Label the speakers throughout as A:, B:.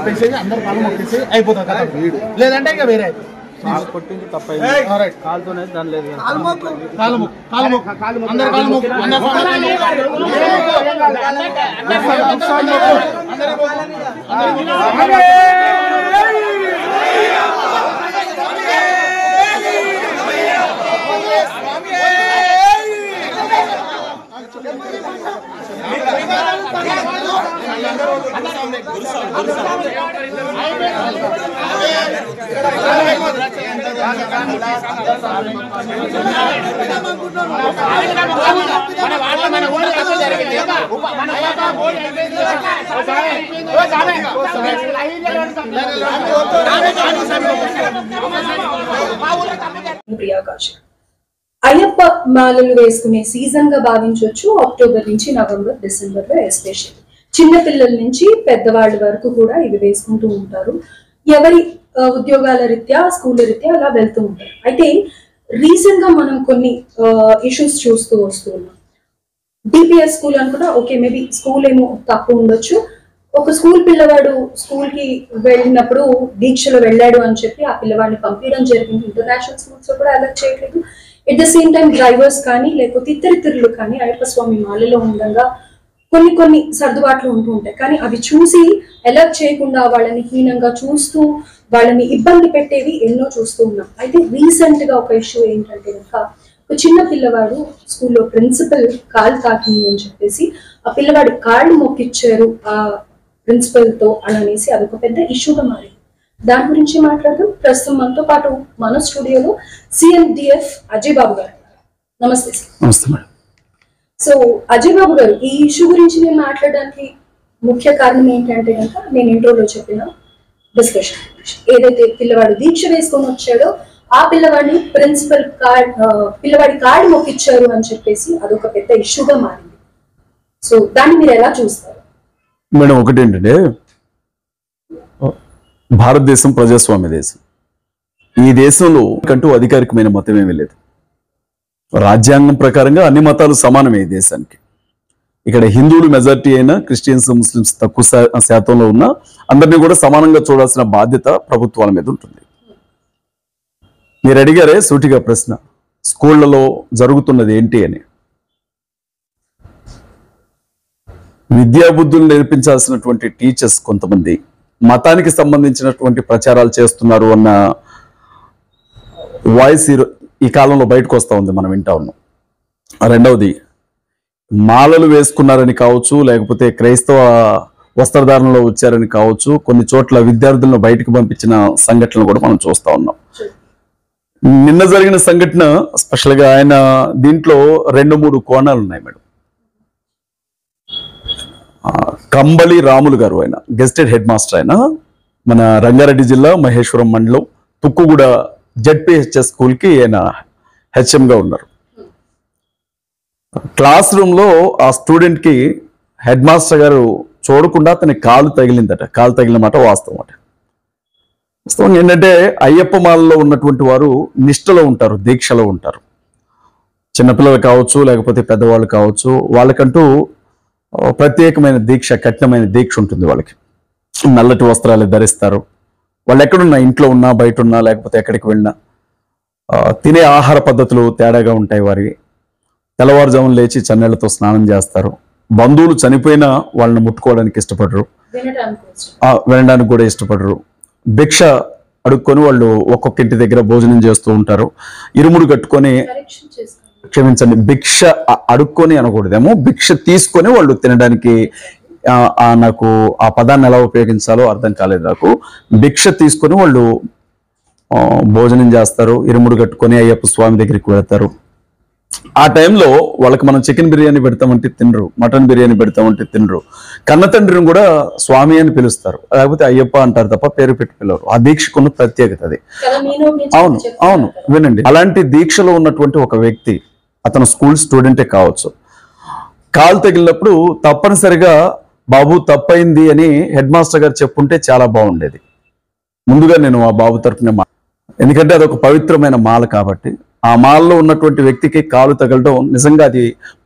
A: చెప్పేసి అందరు కాలు మొక్కేసి అయిపోతుంది కదా, లేదంటే ఇక వేరే
B: కొట్టింది తప్పైంది కాలుతోనే దాని లేదు
C: అయ్యప్ప మాలలు వేసుకునే సీజన్ గా భావించవచ్చు. అక్టోబర్ నుంచి నవంబర్ డిసెంబర్ లో ఎస్పెషల్లీ చిన్న పిల్లల నుంచి పెద్దవాళ్ళ వరకు కూడా ఇవి వేసుకుంటూ ఉంటారు. ఎవరి ఉద్యోగాల రీత్యా స్కూల్ రీత్యా అలా వెళ్తూ ఉంటారు. అయితే రీసెంట్ గా మనం కొన్ని ఇష్యూస్ చూస్తూ వస్తున్నాం. డిపిఎస్ స్కూల్ అనుకున్నా ఓకే, మేబీ స్కూల్ ఏమో తప్పు ఉండొచ్చు. ఒక స్కూల్ పిల్లవాడు స్కూల్ కి వెళ్ళినప్పుడు దీక్షలో వెళ్ళాడు అని చెప్పి ఆ పిల్లవాడిని పంపించడం జరిగింది. ఇంటర్నేషనల్ స్కూల్స్ లో కూడా అలర్ట్ చేయట్లేదు. At the same time drivers కానీ లేకపోతే ఇతరితరులు కానీ అయ్యప్ప స్వామి మాలలో ఉండగా కొన్ని సర్దుబాట్లు ఉంటూ ఉంటాయి. కానీ అవి చూసి అలర్ట్ చేయకుండా వాళ్ళని హీనంగా చూస్తూ వాళ్ళని ఇబ్బంది పెట్టేవి ఎన్నో చూస్తూ ఉన్నాం. అయితే రీసెంట్ గా ఒక ఇష్యూ ఏంటంటే కనుక ఒక చిన్న పిల్లవాడు స్కూల్లో ప్రిన్సిపల్ కాలు తాకింది అని చెప్పేసి ఆ పిల్లవాడి కాళ్ళు మొక్కిచ్చారు ఆ ప్రిన్సిపల్ తో అని అనేసి అదొక పెద్ద ఇష్యూగా మారింది. దాని గురించి మాట్లాడదాం. ప్రస్తుతం మనతో పాటు మన స్టూడియోలో సిఎండిఎఫ్ అజయ్ బాబు గారు. నమస్తే సార్.
D: నమస్తే మేడం.
C: సో అజయ్ బాబు గారు, ఈ ఇష్యూ గురించి నేను మాట్లాడడానికి ముఖ్య కారణం ఏంటంటే కనుక నేను ఇంట్రోలో చెప్పిన డిస్కషన్ ఏదైతే పిల్లవాడు దీక్ష వేసుకొని వచ్చాడో ఆ పిల్లవాడిని ప్రిన్సిపల్ పిల్లవాడి కార్డు మొక్కిచ్చారు అని చెప్పేసి అదొక పెద్ద ఇష్యూగా మారింది. సో దాన్ని మీరు ఎలా చూస్తారు
D: మేడం? ఒకటి ఏంటంటే భారతదేశం ప్రజాస్వామ్య దేశం. ఈ దేశంలో కంటూ అధికారికమైన మతం ఏమీ లేదు. రాజ్యాంగం ప్రకారంగా అన్ని మతాలు సమానమే ఈ దేశానికి. ఇక్కడ హిందువులు మెజారిటీ అయినా క్రిస్టియన్స్ ముస్లిమ్స్ తక్కువ శాతంలో ఉన్నా అందరినీ కూడా సమానంగా చూడాల్సిన బాధ్యత ప్రభుత్వాల మీద ఉంటుంది. మీరు అడిగారే సూటిగా ప్రశ్న, స్కూళ్లలో జరుగుతున్నది ఏంటి అని. విద్యాబుద్ధులు నేర్పించాల్సినటువంటి టీచర్స్ కొంతమంది మతానికి సంబంధించినటువంటి ప్రచారాలు చేస్తున్నారు అన్న వాయిస్ ఈ కాలంలో బయటకు వస్తూ ఉంది, మనం వింటా ఉన్నాం. రెండవది, మాలలు వేసుకున్నారని కావచ్చు, లేకపోతే క్రైస్తవ వస్త్రధారణలో వచ్చారని కావచ్చు, కొన్ని చోట్ల విద్యార్థులను బయటకు పంపించిన సంఘటనలు కూడా మనం చూస్తూ ఉన్నాం. నిన్న జరిగిన సంఘటన స్పెషల్గా ఆయన దీంట్లో 2-3 కోణాలు ఉన్నాయి మేడం. కంబళి రాములు గారు, ఆయన గెస్టెడ్ హెడ్ మాస్టర్, ఆయన మన రంగారెడ్డి జిల్లా మహేశ్వరం మండలం తుక్కుగూడ జెడ్పిహెచ్ఎస్ స్కూల్కి ఆయన హెచ్ఎంగా ఉన్నారు. క్లాస్ రూమ్లో ఆ స్టూడెంట్కి హెడ్ మాస్టర్ గారు చూడకుండా అతని కాలు తగిలిందట. కాలు తగిలిన మాట వాస్తవం అట. వాస్తవం ఏంటంటే అయ్యప్ప మాలలో ఉన్నటువంటి వారు నిష్టలో ఉంటారు, దీక్షలో ఉంటారు. చిన్నపిల్లలు కావచ్చు, లేకపోతే పెద్దవాళ్ళు కావచ్చు, వాళ్ళకంటూ ప్రత్యేకమైన దీక్ష, కఠినమైన దీక్ష ఉంటుంది వాళ్ళకి. నల్లటి వస్త్రాలు ధరిస్తారు. వాళ్ళు ఎక్కడున్నా, ఇంట్లో ఉన్నా, బయట ఉన్నా, లేకపోతే ఎక్కడికి వెళ్ళినా తినే ఆహార పద్ధతులు తేడాగా ఉంటాయి వారికి. తెల్లవారుజామున లేచి చన్నీళ్లతో స్నానం చేస్తారు. బంధువులు చనిపోయినా వాళ్ళని ముట్టుకోవడానికి ఇష్టపడరు, వినడానికి కూడా ఇష్టపడరు. భిక్ష అడుక్కొని వాళ్ళు ఒక్కొక్క ఇంటి దగ్గర భోజనం చేస్తూ ఉంటారు. ఇరుముడు కట్టుకొని, క్షమించండి, భిక్ష అడుక్కొని అనకూడదేమో, భిక్ష తీసుకొని వాళ్ళు తినడానికి, నాకు ఆ పదాన్ని ఎలా ఉపయోగించాలో అర్థం కాలేదు నాకు. భిక్ష తీసుకొని వాళ్ళు భోజనం చేస్తారు, ఇరుముడు కట్టుకొని అయ్యప్ప స్వామి దగ్గరికి వెళ్తారు. ఆ టైంలో వాళ్ళకి మనం చికెన్ బిర్యానీ పెడతామంటే తినరు, మటన్ బిర్యానీ పెడతామంటే తినరు. కన్న తండ్రిని కూడా స్వామి అని పిలుస్తారు, లేకపోతే అయ్యప్ప అంటారు తప్ప పేరు పెట్టి పిలవరు. ఆ దీక్షకున్న ప్రత్యేకత అది. అవును అవును, వినండి. అలాంటి దీక్షలో ఉన్నటువంటి ఒక వ్యక్తి, అతను స్కూల్ స్టూడెంటే కావచ్చు, కాలు తగిలినప్పుడు తప్పనిసరిగా బాబు తప్పైంది అని హెడ్ మాస్టర్ గారు చెప్పుంటే చాలా బాగుండేది. ముందుగా నేను ఆ బాబు తరపున, ఎందుకంటే అదొక పవిత్రమైన మాల కాబట్టి. ఆ మాలలో ఉన్నటువంటి వ్యక్తికి కాలు తగలడం నిజంగా అది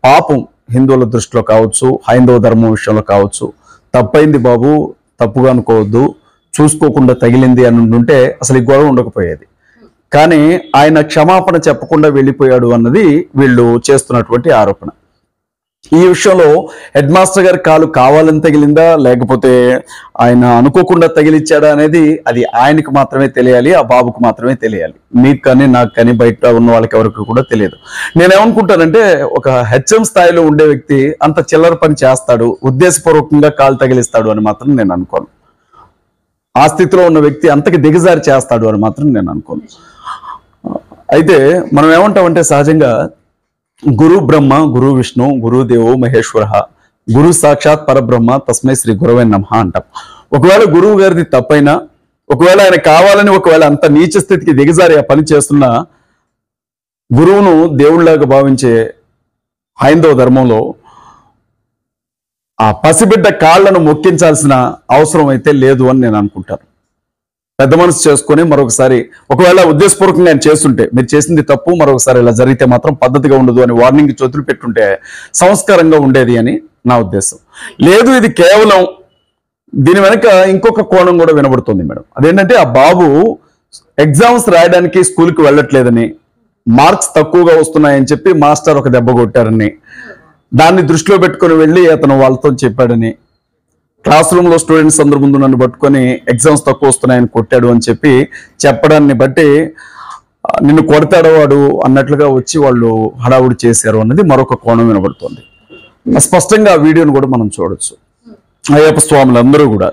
D: పాపం. హిందువుల దృష్టిలో కావచ్చు, హైందవ ధర్మం విషయంలో కావచ్చు. తప్పైంది బాబు, తప్పుగా అనుకోవద్దు, చూసుకోకుండా తగిలింది అని ఉంటే అసలు ఈ గొడవ ఉండకపోయేది. కానీ ఆయన క్షమాపణ చెప్పకుండా వెళ్ళిపోయాడు అన్నది వీళ్ళు చేస్తున్నటువంటి ఆరోపణ. ఈ విషయంలో హెడ్ మాస్టర్ గారి కాలు కావాలని తగిలిందా లేకపోతే ఆయన అనుకోకుండా తగిలిచ్చాడా అనేది అది ఆయనకు మాత్రమే తెలియాలి, ఆ బాబుకు మాత్రమే తెలియాలి. మీకు కానీ నాకు కానీ బయట ఉన్న వాళ్ళకి ఎవరికి కూడా తెలియదు. నేనేమనుకుంటానంటే ఒక హెచ్ఎం స్థాయిలో ఉండే వ్యక్తి అంత చిల్లర పని చేస్తాడు, ఉద్దేశపూర్వకంగా కాలు తగిలిస్తాడు అని మాత్రం నేను అనుకోను. ఆ స్థితిలో ఉన్న వ్యక్తి అంతకి దిగజారి చేస్తాడు అని మాత్రం నేను అనుకోను. అయితే మనం ఏమంటామంటే సహజంగా గురు బ్రహ్మ గురు విష్ణు గురుదేవో మహేశ్వర గురు సాక్షాత్ పరబ్రహ్మ తస్మై శ్రీ గురవే నమః అంటాం. ఒకవేళ గురువు గారిది తప్పైనా, ఒకవేళ ఆయన కావాలని ఒకవేళ అంత నీచ స్థితికి దిగజారి ఆ పని చేస్తున్న గురువును దేవుళ్లాగా భావించే హైందవ ధర్మంలో ఆ పసిబిడ్డ కాళ్లను మొక్కించాల్సిన అవసరం అయితే లేదు అని నేను అనుకుంటాను. పెద్ద మనసు చేసుకొని మరొకసారి ఒకవేళ ఉద్దేశపూర్వకంగా ఆయన చేస్తుంటే మీరు చేసింది తప్పు, మరొకసారి ఇలా జరిగితే మాత్రం పద్ధతిగా ఉండదు అని వార్నింగ్ చోతులు పెట్టుంటే సంస్కారంగా ఉండేది అని నా ఉద్దేశం. లేదు ఇది కేవలం దీని వెనక ఇంకొక కోణం కూడా వినబడుతుంది మేడం. అదేంటంటే ఆ బాబు ఎగ్జామ్స్ రాయడానికి స్కూల్కి వెళ్ళట్లేదని, మార్క్స్ తక్కువగా వస్తున్నాయని చెప్పి మాస్టర్ ఒక దెబ్బ కొట్టారని, దాన్ని దృష్టిలో పెట్టుకొని వెళ్ళి అతను వాళ్ళతో చెప్పాడని, క్లాస్ రూమ్ లో స్టూడెంట్స్ అందరి ముందు నన్ను పట్టుకొని ఎగ్జామ్స్ తక్కువ వస్తున్నాయని కొట్టాడు అని చెప్పి చెప్పడాన్ని బట్టి నిన్ను కొడతాడో వాడు అన్నట్లుగా వచ్చి వాళ్ళు హడావుడి చేశారు అన్నది మరొక కోణం వినబడుతుంది. స్పష్టంగా ఆ వీడియోని కూడా మనం చూడొచ్చు. అయ్యప్ప స్వాములు అందరూ కూడా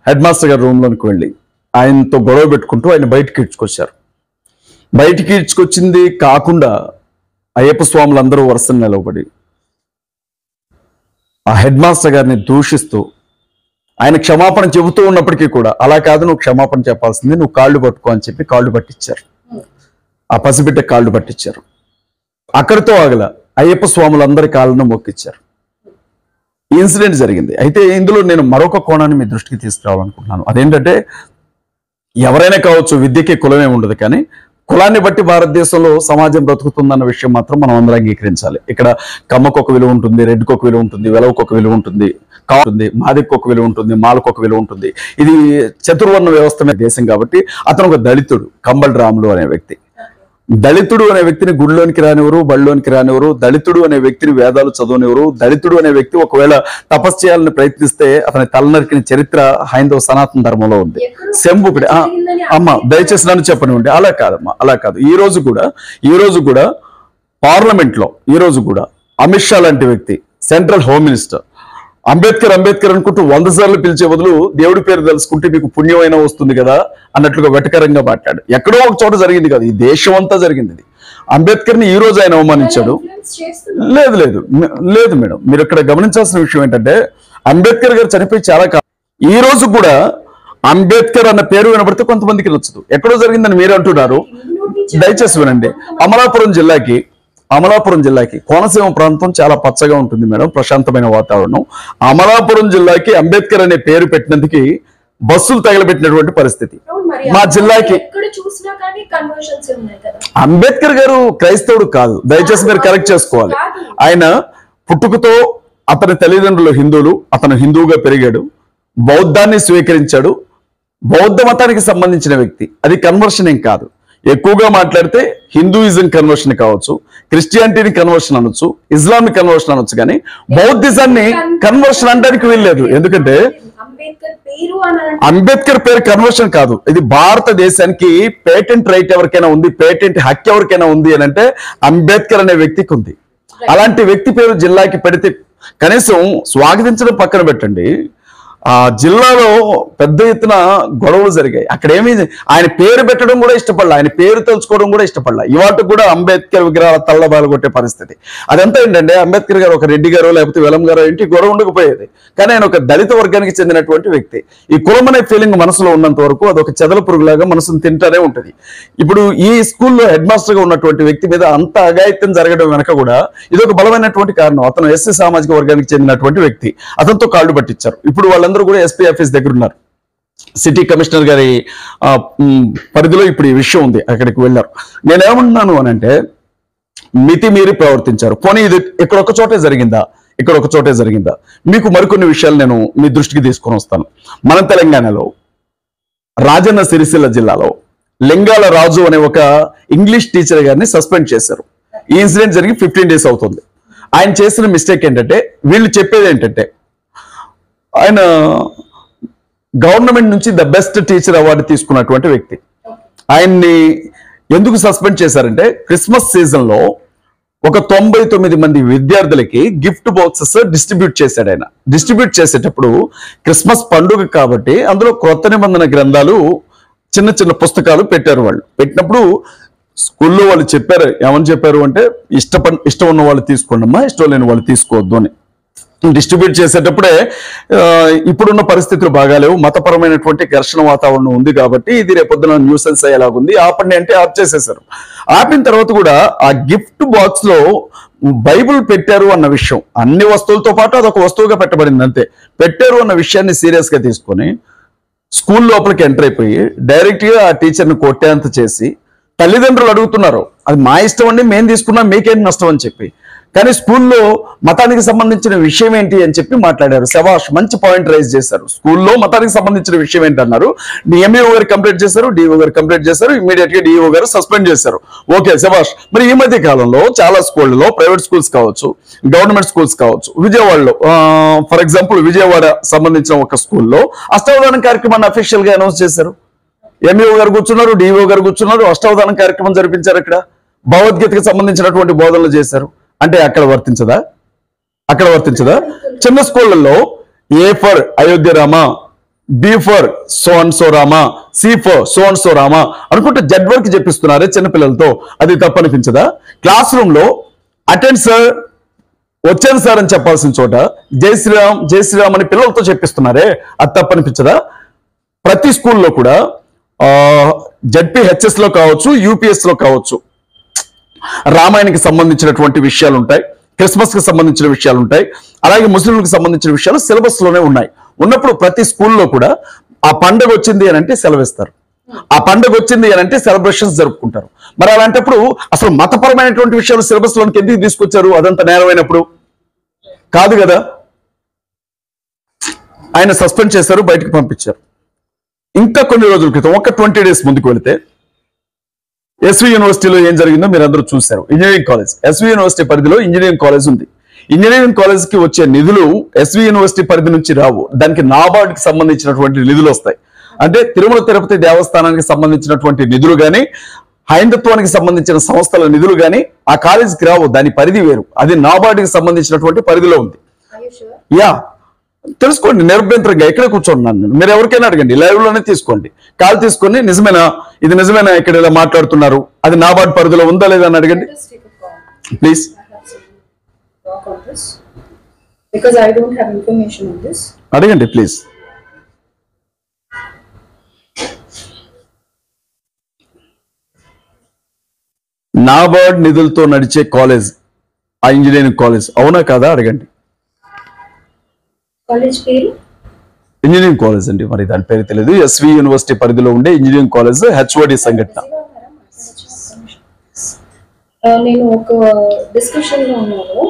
D: హెడ్ మాస్టర్ గారి రూమ్ లోనికి వెళ్ళి ఆయనతో గొడవ పెట్టుకుంటూ ఆయన బయటికి ఇడ్చుకొచ్చారు. బయటికి ఇడ్చుకొచ్చింది కాకుండా అయ్యప్ప స్వాములు అందరూ వరుసను నిలబడి ఆ హెడ్ మాస్టర్ గారిని దూషిస్తూ ఆయన క్షమాపణ చెబుతూ ఉన్నప్పటికీ కూడా అలా కాదు నువ్వు క్షమాపణ చెప్పాల్సింది, నువ్వు కాళ్ళు పట్టుకో అని చెప్పి కాళ్ళు పట్టించారు. ఆ పసిబిడ్డ కాళ్ళు పట్టించారు. అక్కడితో ఆగల అయ్యప్ప స్వాములందరి కాళ్ళను మొక్కిచ్చారు. ఈ ఇన్సిడెంట్ జరిగింది. అయితే ఇందులో నేను మరొక కోణాన్ని మీ దృష్టికి తీసుకురావాలనుకుంటున్నాను. అదేంటంటే ఎవరైనా కావచ్చు, విద్యకి కులమే ఉండదు, కానీ కులాన్ని బట్టి భారతదేశంలో సమాజం బ్రతుకుతుందన్న విషయం మాత్రం మనం అందరం అంగీకరించాలి. ఇక్కడ కమ్మకు ఒక విలువ ఉంటుంది, రెడ్డికి ఒక విలువ ఉంటుంది, వెలవకు ఒక విలువ ఉంటుంది, కావుతుంది, మాదికి ఒక విలువ ఉంటుంది, మాలకు ఒక విలువ ఉంటుంది. ఇది చతుర్వర్ణ వ్యవస్థ మీద దేశం కాబట్టి అతను ఒక దళితుడు, కంబల్ రాములు అనే వ్యక్తి. దళితుడు అనే వ్యక్తిని గుడిలోనికి రానివ్వరు, బడిలోనికి రానివ్వరు. దళితుడు అనే వ్యక్తిని వేదాలు చదవనివ్వరు. దళితుడు అనే వ్యక్తి ఒకవేళ తపస్సు చేయాలని ప్రయత్నిస్తే అతని తలనరికిన చరిత్ర హైందవ సనాతన ధర్మంలో ఉంది. శంభుకుడి అమ్మ దయచేసి నన్ను చెప్పనివ్వండి. అలా కాదమ్మా, అలా కాదు. ఈ రోజు కూడా పార్లమెంట్ లో ఈ రోజు కూడా అమిత్ షా లాంటి వ్యక్తి, సెంట్రల్ హోమ్ మినిస్టర్, అంబేద్కర్ అనుకుంటూ 100 సార్లు పిలిచే బదులు దేవుడి పేరు తెలుసుకుంటే మీకు పుణ్యమైనా వస్తుంది కదా అన్నట్లుగా వెటకరంగా మాట్లాడు. ఎక్కడో ఒక చోట జరిగింది కాదు, ఈ దేశం అంతా జరిగింది. అంబేద్కర్ ని ఈ రోజు ఆయన అవమానించాడు. లేదు మేడం, మీరు ఇక్కడ గమనించాల్సిన విషయం ఏంటంటే అంబేద్కర్ గారు చనిపోయి చాలా కాలం, ఈ రోజు కూడా అంబేద్కర్ అన్న పేరు వినబడితే కొంతమందికి నచ్చదు. ఎక్కడో జరిగిందని మీరు అంటున్నారు. దయచేసి వినండి. అమలాపురం జిల్లాకి కోనసీమ ప్రాంతం చాలా పచ్చగా ఉంటుంది మేడం, ప్రశాంతమైన వాతావరణం. అమలాపురం జిల్లాకి అంబేద్కర్ అనే పేరు పెట్టినందుకు బస్సులు తగలబెట్టినటువంటి పరిస్థితి మా జిల్లాకి. అంబేద్కర్ గారు క్రైస్తవుడు కాదు, దయచేసి మీరు కరెక్ట్ చేసుకోవాలి. ఆయన పుట్టుకతో అతని తల్లిదండ్రులు హిందువులు, అతను హిందువుగా పెరిగాడు, బౌద్ధాన్ని స్వీకరించాడు, బౌద్ధ మతానికి సంబంధించిన వ్యక్తి. అది కన్వర్షన్ ఏం కాదు. ఎక్కువగా మాట్లాడితే హిందూయిజం కన్వర్షన్ కావచ్చు, క్రిస్టియానిటీని కన్వర్షన్ అనొచ్చు, ఇస్లాం కన్వర్షన్ అనొచ్చు, కానీ బౌద్ధిజాన్ని కన్వర్షన్ అనడానికి వీల్లేదు. ఎందుకంటే అంబేద్కర్ పేరు కన్వర్షన్ కాదు. ఇది భారతదేశానికి పేటెంట్ రైట్ ఎవరికైనా ఉంది, పేటెంట్ హక్కు ఎవరికైనా ఉంది అని అంటే అంబేద్కర్ అనే వ్యక్తికి ఉంది. అలాంటి వ్యక్తి పేరు జిల్లాకి పెడితే కనీసం స్వాగతించడం పక్కన పెట్టండి, ఆ జిల్లాలో పెద్ద ఎత్తున గొడవలు జరిగాయి. అక్కడ ఏమీ ఆయన పేరు పెట్టడం కూడా ఇష్టపడలా, ఆయన పేరు తెలుసుకోవడం కూడా ఇష్టపడలా. ఇవాటి కూడా అంబేద్కర్ విగ్రహాల తల్లబాలు కొట్టే పరిస్థితి. అదంతా ఏంటంటే అంబేద్కర్ గారు ఒక రెడ్డి గారో లేకపోతే వెలం గారో ఇంటి గొడవ ఉండకపోయేది, కానీ ఆయన ఒక దళిత వర్గానికి చెందినటువంటి వ్యక్తి. ఈ కులం అనే ఫీలింగ్ మనసులో ఉన్నంత వరకు అదొక చెదల పురుగులాగా మనసును తింటానే ఉంటుంది. ఇప్పుడు ఈ స్కూల్లో హెడ్ మాస్టర్ గా ఉన్నటువంటి వ్యక్తి మీద అంత అఘాయిత్యం జరగడం వెనక కూడా ఇదొక బలమైనటువంటి కారణం. అతను ఎస్సీ సామాజిక వర్గానికి చెందినటువంటి వ్యక్తి, అతనితో కాళ్ళు పట్టించారు. ఇప్పుడు వాళ్ళందరూ కూడా ఎస్పీ ఆఫీస్ దగ్గర ఉన్నారు. సిటీ కమిషనర్ గారి పరిధిలో ఇప్పుడు ఈ విషయం ఉంది, అక్కడికి వెళ్ళారు. నేనేమంటున్నాను అని అంటే మితి మీరి ప్రవర్తించారు. పోనీ ఇది ఇక్కడ ఒక చోటే జరిగిందా, మీకు మరికొన్ని విషయాలు నేను మీ దృష్టికి తీసుకొని వస్తాను. మన తెలంగాణలో రాజన్న సిరిసిల్ల జిల్లాలో లింగాల రాజు అనే ఒక ఇంగ్లీష్ టీచర్ గారిని సస్పెండ్ చేశారు. ఈ ఇన్సిడెంట్ జరిగి 15 days అవుతుంది. ఆయన చేసిన మిస్టేక్ ఏంటంటే, వీళ్ళు చెప్పేది ఏంటంటే, ఆయన గవర్నమెంట్ నుంచి ద బెస్ట్ టీచర్ అవార్డు తీసుకున్నటువంటి వ్యక్తి. ఆయన్ని ఎందుకు సస్పెండ్ చేశారంటే, క్రిస్మస్ సీజన్ లో ఒక 99 మంది విద్యార్థులకి గిఫ్ట్ బాక్సెస్ డిస్ట్రిబ్యూట్ చేశాడు. ఆయన డిస్ట్రిబ్యూట్ చేసేటప్పుడు క్రిస్మస్ పండుగ కాబట్టి అందులో క్రొత్త నిబంధన గ్రంథాలు, చిన్న చిన్న పుస్తకాలు పెట్టారు. వాళ్ళు పెట్టినప్పుడు స్కూల్లో వాళ్ళు చెప్పారు, ఏమని చెప్పారు అంటే, ఇష్టం ఉన్న వాళ్ళు తీసుకోండి అమ్మా, ఇష్టం లేని వాళ్ళు తీసుకోవద్దు అని. డిస్ట్రిబ్యూట్ చేసేటప్పుడే ఇప్పుడున్న పరిస్థితులు బాగాలేవు, మతపరమైనటువంటి ఘర్షణ వాతావరణం ఉంది కాబట్టి ఇది రేపొద్దున న్యూసెన్స్ అయ్యేలాగుంది, ఆపండి అంటే ఆఫ్ చేసేసారు. ఆపిన తర్వాత కూడా ఆ గిఫ్ట్ బాక్స్ లో బైబిల్ పెట్టారు అన్న విషయం, అన్ని వస్తువులతో పాటు అదొక వస్తువుగా పెట్టబడింది అంతే, పెట్టారు అన్న విషయాన్ని సీరియస్ గా తీసుకొని స్కూల్ లోపలికి ఎంటర్ అయిపోయి డైరెక్ట్ గా ఆ టీచర్ని కొట్టేంత చేసి, తల్లిదండ్రులు అడుగుతున్నారు అది మా ఇష్టం అండి, మేము తీసుకున్నాం, మీకేంటి నష్టం అని చెప్పి. కానీ స్కూల్లో మతానికి సంబంధించిన విషయం ఏంటి అని చెప్పి మాట్లాడారు. శభాష్, మంచి పాయింట్ రైజ్ చేశారు. స్కూల్లో మతానికి సంబంధించిన విషయం ఏంటి అన్నారు. ఎంఈఓ గారు కంప్లైంట్ చేశారు, డిఓ గారు కంప్లైంట్ చేశారు, ఇమీడియట్ గా డిఓ గారు సస్పెండ్ చేశారు. ఓకే శభాష్. మరి ఈ మధ్య కాలంలో చాలా స్కూళ్ళలో, ప్రైవేట్ స్కూల్స్ కావచ్చు, గవర్నమెంట్ స్కూల్స్ కావచ్చు, విజయవాడలో ఫర్ ఎగ్జాంపుల్ విజయవాడ సంబంధించిన ఒక స్కూల్లో అష్టావధానం కార్యక్రమాన్ని అఫీషియల్ గా అనౌన్స్ చేశారు. ఎంఈఓ గారు కూర్చున్నారు, డిఓ గారు కూర్చున్నారు, అష్టావధానం కార్యక్రమం జరిపించారు. ఇక్కడ భగవద్గీతకు సంబంధించినటువంటి బోధనలు చేశారు. అంటే అక్కడ వర్తించదా? అక్కడ వర్తించదా? చిన్న స్కూళ్ళల్లో A for Ayodhya Rama, B for so and so Rama, C for so and so Rama అనుకుంటే జడ్ వర్క్ చెప్పిస్తున్నారే చిన్నపిల్లలతో, అది తప్పనిపించదా? క్లాస్ రూమ్ లో అటెండ్ సార్, వచ్చాను సార్ అని చెప్పాల్సిన చోట జై శ్రీరామ్ జై శ్రీరామ్ అని పిల్లలతో చెప్పిస్తున్నారే, అది తప్పనిపించదా? ప్రతి స్కూల్లో కూడా జడ్పీహెచ్ఎస్ లో కావచ్చు, యూపీఎస్ లో కావచ్చు, రామాయణకి సంబంధించినటువంటి విషయాలు ఉంటాయి, క్రిస్మస్ కి సంబంధించిన విషయాలు ఉంటాయి, అలాగే ముస్లింలకు సంబంధించిన విషయాలు సిలబస్ లోనే ఉన్నాయి. ఉన్నప్పుడు ప్రతి స్కూల్లో కూడా ఆ పండుగ వచ్చింది అని అంటే సెలవిస్తారు, ఆ పండుగ వచ్చింది అని అంటే సెలబ్రేషన్స్ జరుపుకుంటారు. మరి అలాంటప్పుడు అసలు మతపరమైనటువంటి విషయాలు సిలబస్ లోనికి ఎందుకు తీసుకొచ్చారు? అదంతా నేరమైనప్పుడు కాదు కదా. ఆయన సస్పెండ్ చేశారు, బయటకు పంపించారు. ఇంకా కొన్ని రోజుల క్రితం, ఒక 20 days ముందుకు వెళితే ఎస్వి యూనివర్సిటీలో ఏం జరిగిందో మీరు అందరూ చూశారు. ఇంజనీరింగ్ కాలేజ్, ఎస్వి యూనివర్సిటీ పరిధిలో ఇంజనీరింగ్ కాలేజ్ ఉంది. ఇంజనీరింగ్ కాలేజ్ కి వచ్చే నిధులు ఎస్వి యూనివర్సిటీ పరిధి నుంచి రావు, దానికి నాబార్డ్కి సంబంధించినటువంటి నిధులు వస్తాయి. అంటే తిరుమల తిరుపతి దేవస్థానానికి సంబంధించినటువంటి నిధులు కానీ, హైందత్వానికి సంబంధించిన సంస్థల నిధులు కానీ ఆ కాలేజీకి రావు, దాని పరిధి వేరు, అది నాబార్డ్కి సంబంధించినటువంటి పరిధిలో ఉంది. యా, తెలుసుకోండి నిరభ్యంతరంగా, ఎక్కడ కూర్చోండి, మీరు ఎవరికైనా అడగండి, లైవ్ లోనే తీసుకోండి, కాల్ తీసుకొని నిజమేనా, ఇది నిజమేనా, ఇక్కడ ఇలా మాట్లాడుతున్నారు, అది నాబార్డ్ పరిధిలో ఉందా లేదా అని అడగండి ప్లీజ్. అడగండి ప్లీజ్. నాబార్డ్ నిధులతో నడిచే కాలేజ్ ఆ ఇంజనీరింగ్ కాలేజ్ అవునా కాదా అడగండి. ఇంజనీరింగ్ కాలేజ్ అండి, మరి దాని పేరు తెలియదు. ఎస్వి యూనివర్సిటీ పరిధిలో ఉండే ఇంజనీరింగ్ కాలేజ్, హెచ్ఓడి సంఘటన.
C: నేను ఒక డిస్కషన్ లో ఉన్నాను,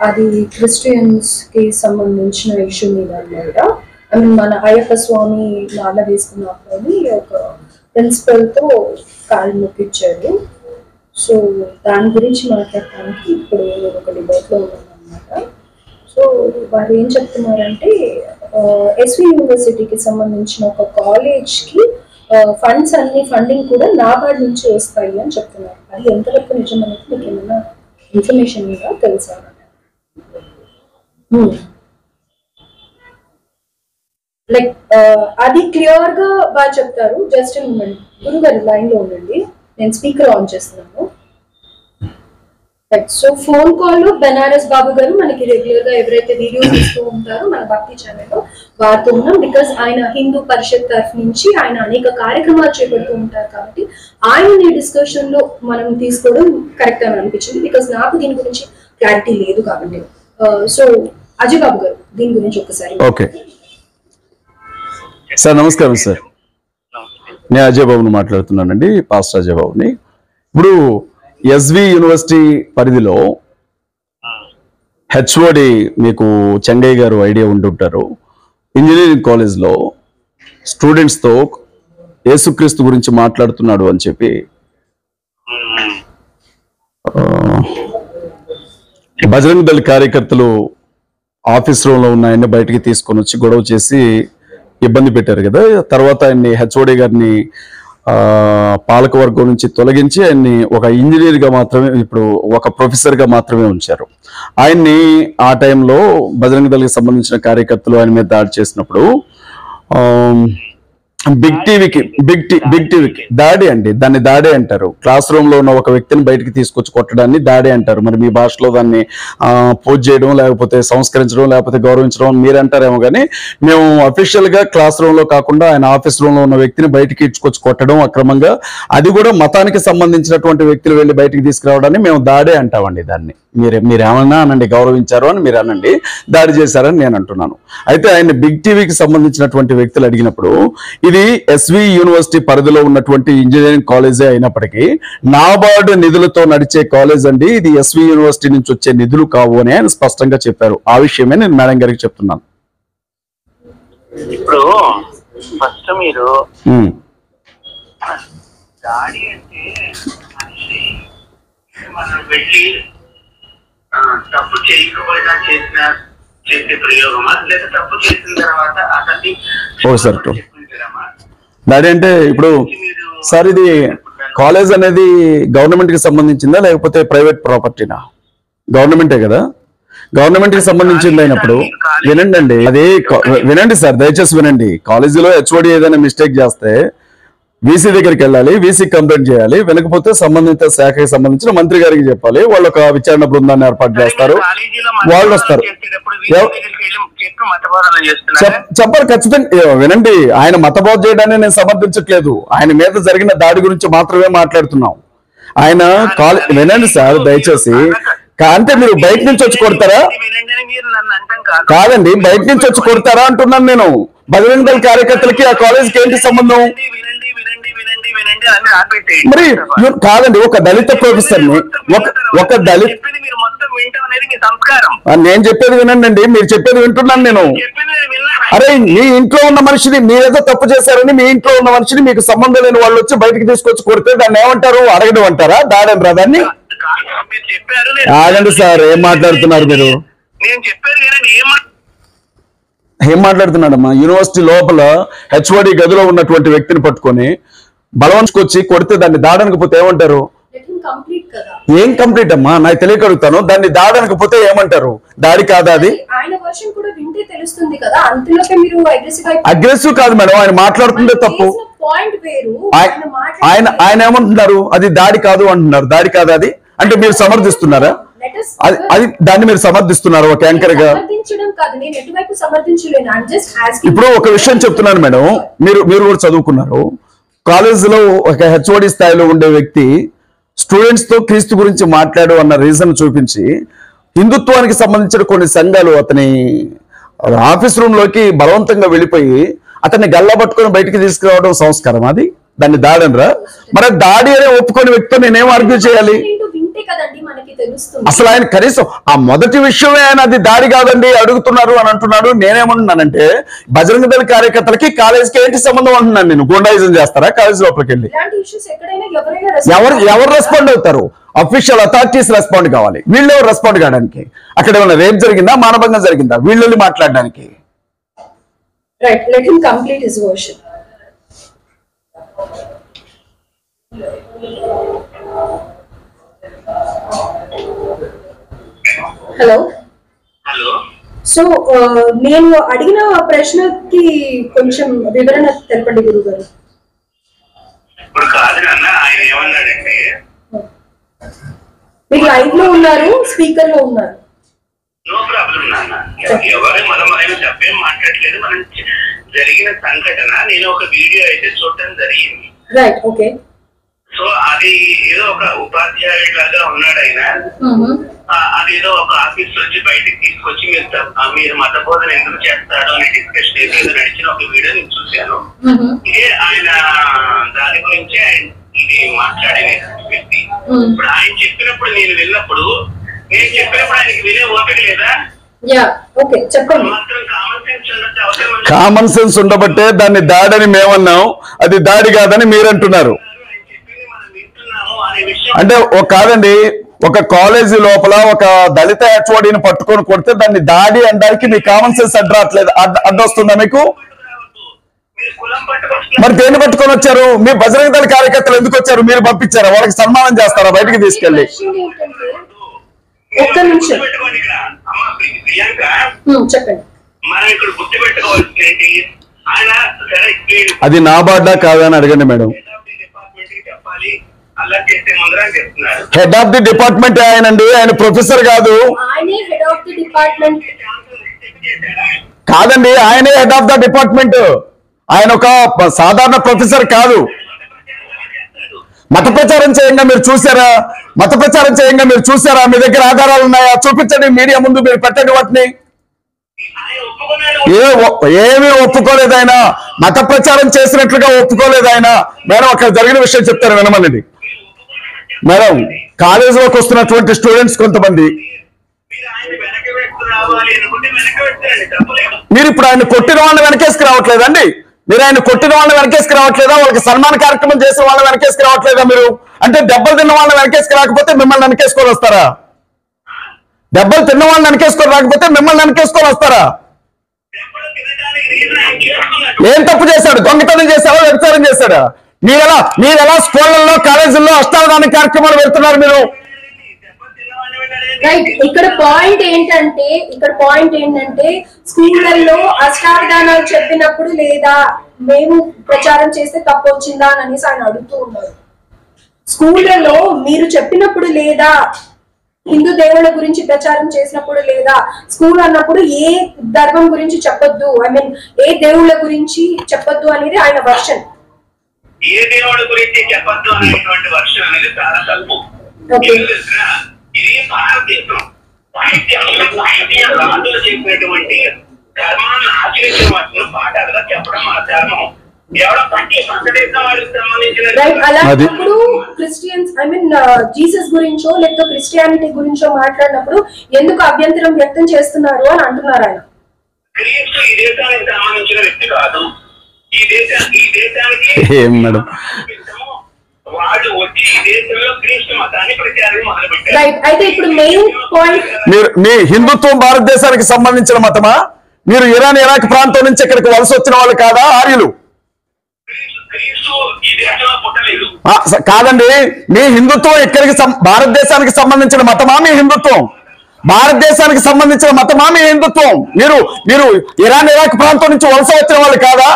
C: అది క్రిస్టియన్స్ కి సంబంధించిన ఇష్యూ మీద అన్నమాట. ఐ మీన్ మన అయ్యప్ప స్వామి మాల వేసుకున్న అబ్బాయి ఒక ప్రిన్సిపల్ తో కాలు మొక్కిచ్చారు. సో దాని గురించి మాట్లాడటానికి ఇప్పుడు నేను ఒక డిబేట్ లో ఉన్నాను అనమాట. సో వారు ఏం చెప్తున్నారంటే, ఎస్వి యూనివర్సిటీకి సంబంధించిన ఒక కాలేజ్కి ఫండ్స్ అన్ని ఫండింగ్ కూడా నాబార్డ్ నుంచి వస్తాయి అని చెప్తున్నారు. అది ఎంతవరకు నిజం అనేది మీకు ఏమైనా ఇన్ఫర్మేషన్ మీద తెలుసా? లైక్ అది క్లియర్ గా బాగా చెప్తారు. జస్ట్ మూమెంట్, గురుగారు లైన్ లో ఉండండి, నేను స్పీకర్ ఆన్ చేస్తున్నాను. సో ఫోన్ కాల్ లో బెనారస్ బాబు గారు మనకి రెగ్యులర్ గా ఎవరైతే వీడియోస్ ఇస్తూ ఉంటారో మన భక్తి ఛానల్లో వాడుతూ ఉన్నాం. బికాస్ ఆయన హిందూ పరిషత్ తరఫు నుంచి ఆయన అనేక కార్యక్రమాలు చేపడుతూ ఉంటారు కాబట్టి ఆయన డిస్కషన్ లో మనం తీసుకోవడం కరెక్ట్ అని అనిపించింది. బికాస్ నాకు దీని గురించి క్లారిటీ లేదు కాబట్టి. సో అజయ్ బాబు గారు దీని గురించి ఒకసారి.
D: ఓకే సార్, నమస్కారం సార్. నేను అజయ్ బాబుని మాట్లాడుతున్నానండి, పాస్టర్ అజయ్ బాబుని. ఇప్పుడు ఎస్వి యూనివర్సిటీ పరిధిలో హెచ్ఓడి మీకు చెంగయ్య గారు ఐడియా ఉంటుంటారు. ఇంజనీరింగ్ కాలేజ్లో స్టూడెంట్స్తో యేసుక్రీస్తు గురించి మాట్లాడుతున్నాడు అని చెప్పి బజరంగ్ దళ్ కార్యకర్తలు ఆఫీస్ రూమ్లో ఉన్న ఆయన్ని బయటికి తీసుకొని వచ్చి గొడవ చేసి ఇబ్బంది పెట్టారు కదా. తర్వాత ఆయన్ని హెచ్ఓడి గారిని పాలకవర్గం నుంచి తొలగించి ఆయన్ని ఒక ఇంజనీర్గా మాత్రమే, ఇప్పుడు ఒక ప్రొఫెసర్గా మాత్రమే ఉంచారు. ఆయన్ని ఆ టైంలో బజరంగ్ దళకి సంబంధించిన కార్యకర్తలు ఆయన మీద దాడి చేసినప్పుడు బిగ్ టీవీకి దాడి అండి, దాన్ని దాడి అంటారు. క్లాస్ రూమ్ లో ఉన్న ఒక వ్యక్తిని బయటికి తీసుకొచ్చి కొట్టడాన్ని దాడి అంటారు. మరి మీ భాషలో దాన్ని పూజ చేయడం, లేకపోతే సంస్కరించడం, లేకపోతే గౌరవించడం మీరు అంటారేమో, కానీ మేము అఫీషియల్ గా క్లాస్ రూమ్ లో కాకుండా ఆయన ఆఫీస్ రూమ్ లో ఉన్న వ్యక్తిని బయటికి ఇచ్చుకొచ్చి కొట్టడం అక్రమంగా, అది కూడా మతానికి సంబంధించినటువంటి వ్యక్తులు వెళ్ళి బయటికి తీసుకురావడాన్ని మేము దాడే అంటామండి. దాన్ని మీరేమన్నా అనండి, గౌరవించారు అని మీరు అనండి, దాడి చేశారని నేను అంటున్నాను. అయితే ఆయన బిగ్ టీవీకి సంబంధించినటువంటి వ్యక్తులు అడిగినప్పుడు ఇది ఎస్వి యూనివర్సిటీ పరిధిలో ఉన్నటువంటి ఇంజనీరింగ్ కాలేజే అయినప్పటికీ నాబార్డు నిధులతో నడిచే కాలేజ్ అండి, ఇది ఎస్వి యూనివర్సిటీ నుంచి వచ్చే నిధులు కావు అని ఆయన స్పష్టంగా చెప్పారు. ఆ విషయమే నేను మేడం గారికి చెప్తున్నాను.
E: ఇప్పుడు ఫస్ట్ మీరు దాడి అంటే మనిషి మనం వెళ్ళి తప్పు చేయకపోయినా చేసే ప్రయోగమా, లేదా తప్పు చేసిన తర్వాత అతన్ని
D: దాడి అంటే ఇప్పుడు సార్ ఇది కాలేజ్ అనేది గవర్నమెంట్ కి సంబంధించిందా లేకపోతే ప్రైవేట్ ప్రాపర్టీనా? గవర్నమెంటే కదా, గవర్నమెంట్ కి సంబంధించింది అయినప్పుడు వినండి అండి, అదే వినండి సార్, దయచేసి వినండి. కాలేజీలో హెచ్ఓడి ఏదైనా మిస్టేక్ చేస్తే వీసీ దగ్గరికి వెళ్ళాలి, వీసీ కంప్లైంట్ చేయాలి, వెనకపోతే సంబంధిత శాఖకి సంబంధించిన మంత్రి గారికి చెప్పాలి. వాళ్ళు ఒక విచారణ బృందాన్ని ఏర్పాటు చేస్తారు, వాళ్ళు వస్తారు. చెప్పారు ఖచ్చితంగా. వినండి, ఆయన మతబోధ చేయడాన్ని నేను సమర్థించట్లేదు, ఆయన మీద జరిగిన దాడి గురించి మాత్రమే మాట్లాడుతున్నాం. ఆయన వినండి సార్ దయచేసి, అంటే మీరు బయట నుంచి వచ్చి కొడతారా? కాదండి, బయట నుంచి వచ్చి కొడతారా అంటున్నాను నేను. బజరంగ్ దళ్ కార్యకర్తలకి ఆ కాలేజీకి ఏంటి సంబంధం? మరి కాదండి, ఒక దళిత ప్రొఫెసర్ ని ఒక దళిత, నేను చెప్పేది వినండి, మీరు చెప్పేది వింటున్నాను నేను. అరే మీ ఇంట్లో ఉన్న మనిషిని మీరేదో తప్పు చేశారని మీ ఇంట్లో ఉన్న మనిషిని మీకు సంబంధం లేని వాళ్ళు వచ్చి బయటకు తీసుకొచ్చి కొడితే దాన్ని ఏమంటారు? అడగడం అంటారా? దాడని రా దాన్ని. ఆగండి సార్, ఏం మాట్లాడుతున్నారు మీరు? ఏం మాట్లాడుతున్నాడమ్మా? యూనివర్సిటీ లోపల హెచ్ఓడి గదిలో ఉన్నటువంటి వ్యక్తిని పట్టుకొని బలవంచుకొచ్చి కొడితే దాన్ని దాడనకపోతే ఏమంటారు? ఏం కంప్లీట్ అమ్మా, నాకు తెలియకడుగుతాను. దాన్ని దాడనకపోతే ఏమంటారు? దాడి కాదా అది? అగ్రెసివ్ కాదు మేడం, ఆయన మాట్లాడుతుందే తప్పు. ఆయన ఏమంటున్నారు? అది దాడి కాదు అంటున్నారు. దాడి కాదా అది? అంటే మీరు సమర్థిస్తున్నారా? అది దాన్ని మీరు సమర్థిస్తున్నారు ఒక యాంకర్ గా? ఇప్పుడు ఒక విషయం చెప్తున్నాను మేడం, మీరు కూడా చదువుకున్నారు. కాలేజీలో ఒక హెచ్ఓడి స్థాయిలో ఉండే వ్యక్తి స్టూడెంట్స్ తో క్రీస్తు గురించి మాట్లాడు అన్న రీజన్ చూపించి హిందుత్వానికి సంబంధించిన కొన్ని సంఘాలు అతని ఆఫీస్ రూమ్ లోకి బలవంతంగా వెళ్ళిపోయి అతన్ని గల్లా పట్టుకొని బయటికి తీసుకురావడం సంస్కారం? అది దాన్ని దాడనరా? మరి దాడి అనే ఒప్పుకొని వ్యక్తితో నేనేం ఆర్గ్యూ చేయాలి? అసలు ఆయన కనీసం ఆ మొదటి విషయమే ఆయన అది దాడి కాదండి అడుగుతున్నారు అని అంటున్నాడు. నేనేమంటున్నానంటే బజరంగ దళ కార్యకర్తలకి కాలేజీకి ఏంటి సంబంధం అంటున్నాను నేను. గుండాయిజం చేస్తారా కాలేజీ లోపలికి వెళ్ళి? ఎవరు రెస్పాండ్ అవుతారు? అఫీషియల్ అథారిటీస్ రెస్పాండ్ కావాలి. వీళ్ళెవరు రెస్పాండ్ కావడానికి? అక్కడ ఏమైనా రేప్ జరిగిందా, మానభంగం జరిగిందా? వీళ్ళు మాట్లాడడానికి.
C: Hello hello. సో నేను అడిగిన ప్రశ్నకి కొంచెం వివరణ తెలపండి గురువు గారు.
E: ఇప్పుడు కాదు నాన్న, ఆయన ఏమన్నాడంటే
C: మీరు లైవ్ లో ఉన్నారు, స్పీకర్ లో ఉన్నారు.
E: నో ప్రాబ్లం నాన్న, ఎవరు మనం చెప్పేం మాట్లాడలేదు. మనం జరిగిన సంఘటన నేను ఒక వీడియో అయితే చూడటం జరిగింది.
C: Right, okay.
E: సో అది ఏదో ఒక ఉపాధ్యాయుడు లాగా ఉన్నాడు ఆయన. అదేదో ఒక ఆఫీస్ నుంచి బయటకు తీసుకొచ్చి మీరు మత బోధన ఎందుకు చేస్తాడు అని డిస్కషన్ ఏదో నడిచిన ఒక వీడియో నేను చూశాను. ఇదే ఆయన దాని గురించి ఆయన ఇది మాట్లాడే వ్యక్తి. ఇప్పుడు ఆయన చెప్పినప్పుడు నేను చెప్పినప్పుడు ఆయనకి వినే ఓపిక లేదా?
C: చెప్పండి.
D: కామన్ సెన్స్ ఉండబట్టే దాన్ని దాడని మేమన్నాం, అది దాడి కాదని మీరంటున్నారు. అంటే కాదండి, ఒక కాలేజీ లోపల ఒక దళిత హెచ్ఓడిని పట్టుకొని కొడితే దాన్ని దాడి అనడానికి మీ కామన్ సెన్స్ అడ్రాట్లేదు, అడ్డొస్తుందా మీకు? మరి దేన్ని పట్టుకొని వచ్చారు? మీ బజరంగ దళ కార్యకర్తలు ఎందుకు వచ్చారు? మీరు పంపించారా? వాళ్ళకి సన్మానం చేస్తారా బయటికి తీసుకెళ్ళి?
C: ఒక్క నిమిషం చెప్పండి.
D: అది నాబార్డా కాదా అని అడగండి madam. Head of the department ఆయనండి, ఆయన ప్రొఫెసర్ కాదు. కాదండి, ఆయనే హెడ్ ఆఫ్ ద డిపార్ట్మెంట్. ఆయన ఒక సాధారణ ప్రొఫెసర్ కాదు. మత ప్రచారం చేయంగా మీరు చూసారా? మత ప్రచారం చేయంగా మీరు చూసారా? మీ దగ్గర ఆధారాలు ఉన్నాయా? చూపించండి, మీడియా ముందు మీరు పెట్టండి వాటిని. ఏమీ ఒప్పుకోలేదు ఆయన, మత ప్రచారం చేసినట్లుగా ఒప్పుకోలేదు ఆయన. మేడం అక్కడ జరిగిన విషయం చెప్తారు వినమనండి. మేడం, కాలేజీలోకి వస్తున్నటువంటి స్టూడెంట్స్ కొంతమంది, మీరు ఇప్పుడు ఆయన కొట్టిన వాళ్ళని వెనకేసుకు రావట్లేదండి? మీరు ఆయన కొట్టిన వాళ్ళని వెనకేసుకు రావట్లేదా? వాళ్ళకి సన్మాన కార్యక్రమం చేసిన వాళ్ళని వెనకేసుకు రావట్లేదా మీరు? అంటే దెబ్బలు తిన్న వాళ్ళని వెనకేసుకు రాకపోతే మిమ్మల్ని వెనకేసుకొని వస్తారా? దెబ్బలు తిన్న వాళ్ళని వెనకేసుకొని రాకపోతే మిమ్మల్ని వెనకేసుకొని వస్తారా? ఏం తప్పు చేశాడు? దొంగతనం చేశావా? వ్యభిచారం చేశాడా? మీరెలా స్కూళ్ళల్లో కాలేజీల్లో అష్టావధాన కార్యక్రమాలు పెడుతున్నారు మీరు?
C: రైట్. ఇక్కడ పాయింట్ ఏంటంటే స్కూళ్ళల్లో అష్టావధానాలు చెప్పినప్పుడు లేదా మేము ప్రచారం చేస్తే తప్పు వచ్చిందా అని అనేసి ఆయన అడుగుతూ ఉన్నారు. స్కూళ్ళలో మీరు చెప్పినప్పుడు లేదా హిందూ దేవుళ్ళ గురించి ప్రచారం చేసినప్పుడు లేదా స్కూల్ అన్నప్పుడు ఏ ధర్మం గురించి చెప్పొద్దు, ఏ దేవుళ్ళ గురించి చెప్పొద్దు అనేది ఆయన వర్షన్.
E: ఏ దేవుడి గురించి చెప్పొద్దు అనేటువంటి వర్షం అనేది చాలా తప్పు. ఇది భారతదేశం రాజులు చెప్పినటువంటి ధర్మాన్ని ఆచరించిన వాటిని పాఠాలుగా చెప్పడం మన ధర్మం.
C: అలాంటప్పుడు క్రిస్టియన్స్ జీసస్ గురించో లేకపోతే క్రిస్టియానిటీ గురించో మాట్లాడినప్పుడు ఎందుకు అభ్యంతరం వ్యక్తం చేస్తున్నారు అని అంటున్నారు ఆయన.
E: క్రీస్తు ఈ దేశానికి సంబంధించిన వ్యక్తి కాదు. ఈ దేశానికి వాళ్ళు వచ్చి ఈ దేశంలో క్రీస్తు మతాన్ని ప్రచారం మొదలుపెట్టారు.
C: అయితే ఇప్పుడు మెయిన్ పాయింట్,
D: మీ హిందుత్వం భారతదేశానికి సంబంధించిన మతమా? మీరు ఇరాక్ ప్రాంతం నుంచి ఇక్కడికి వలస వచ్చిన వాళ్ళు కాదా ఆర్యులు? కాదండి, మీ హిందుత్వం ఇక్కడికి భారతదేశానికి సంబంధించిన మతమా? మీ హిందుత్వం భారతదేశానికి సంబంధించిన మతమా? మీ హిందుత్వం మీరు ఇరాక్ ప్రాంతం నుంచి వలస వచ్చిన వాళ్ళు కాదా?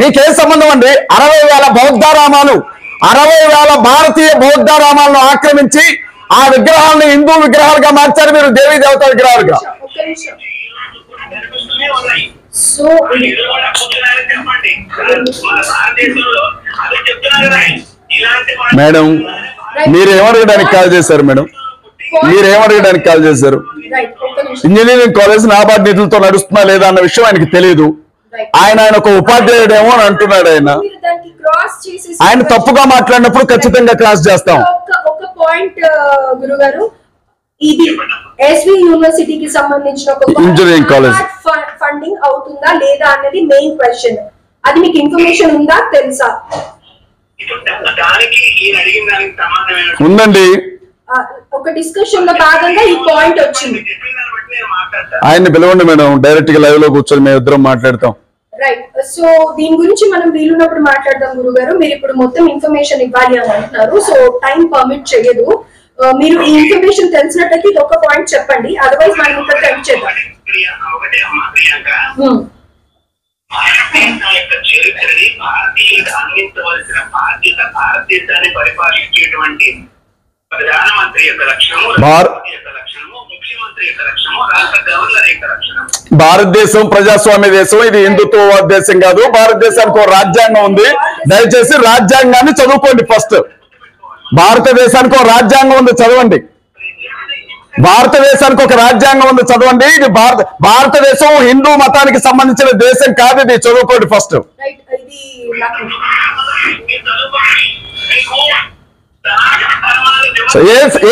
D: మీకేం సంబంధం అండి? 60,000 బౌద్ధారామాలు, 60,000 భారతీయ బౌద్ధారామాలను ఆక్రమించి ఆ విగ్రహాలను హిందూ విగ్రహాలుగా మార్చారు మీరు, దేవీ దేవత విగ్రహాలుగా. మేడం, మీరేమడగడానికి కాల్ చేశారు? మేడం, మీరేమడగడానికి కాల్ చేశారు? ఇంజనీరింగ్ కాలేజ్ నాబార్డ్ నిధులతో నడుస్తున్నా లేదా అన్న విషయం ఆయనకి తెలియదు. ఆయన ఒక ఉపాధ్యాయుడేమో అని అంటున్నాడు. ఆయన తప్పుగా మాట్లాడినప్పుడు ఖచ్చితంగా క్రాస్ చేస్తాం.
C: ఒక పాయింట్ గురుగారు, ఇది ఎస్వి యూనివర్సిటీకి సంబంధించిన ఒక
D: ఇంజనీరింగ్ కాలేజ్
C: ఫండింగ్ అవుతుందా లేదా అనేది మెయిన్ క్వశ్చన్. అది మీకు ఇన్ఫర్మేషన్ ఉందా, తెలుసా?
D: ఉందండి.
C: ఒక డిస్కషన్ లో భాగంగా ఈ పాయింట్ వచ్చింది.
D: ఆయన్ని పిలవండి మేడం, డైరెక్ట్ గా లైవ్ లో కూర్చొని మేము ఇద్దరం మాట్లాడతాం.
C: రైట్. సో దీని గురించి మనం వీలున్నప్పుడు మాట్లాడదాం గురుగారు. మీరు ఇప్పుడు మొత్తం ఇన్ఫర్మేషన్ ఇవ్వాలి అని అంటున్నారు, సో టైం పర్మిట్ చేయదు. మీరు ఈ ఇన్ఫర్మేషన్ తెలిసినట్టయితే ఇది ఒక పాయింట్ చెప్పండి, అదర్వైజ్ మనం ఇక్కడ టెంప్ చేద్దాం.
E: చరిత్రని భారతీయులకు అందించవలసిన బాధ్యత భారతదేశాన్ని పరిపాలించేటువంటి ప్రధానమంత్రి యొక్క లక్ష్యము, రాష్ట్రపతి యొక్క లక్ష్యము, ముఖ్యమంత్రి యొక్క లక్ష్యము, రాష్ట్ర గవర్నర్ యొక్క లక్ష్యం.
D: భారతదేశం ప్రజాస్వామ్య దేశం, ఇది హిందుత్వ దేశం కాదు. భారతదేశానికి ఒక రాజ్యాంగం ఉంది, దయచేసి రాజ్యాంగాన్ని చదువుకోండి. ఫస్ట్ భారతదేశానికి ఒక రాజ్యాంగం ఉంది, చదవండి. భారతదేశానికి ఒక రాజ్యాంగం ఉంది, చదవండి. ఇది భారతదేశం హిందూ మతానికి సంబంధించిన దేశం కాదు, ఇది చదువుకోండి ఫస్ట్.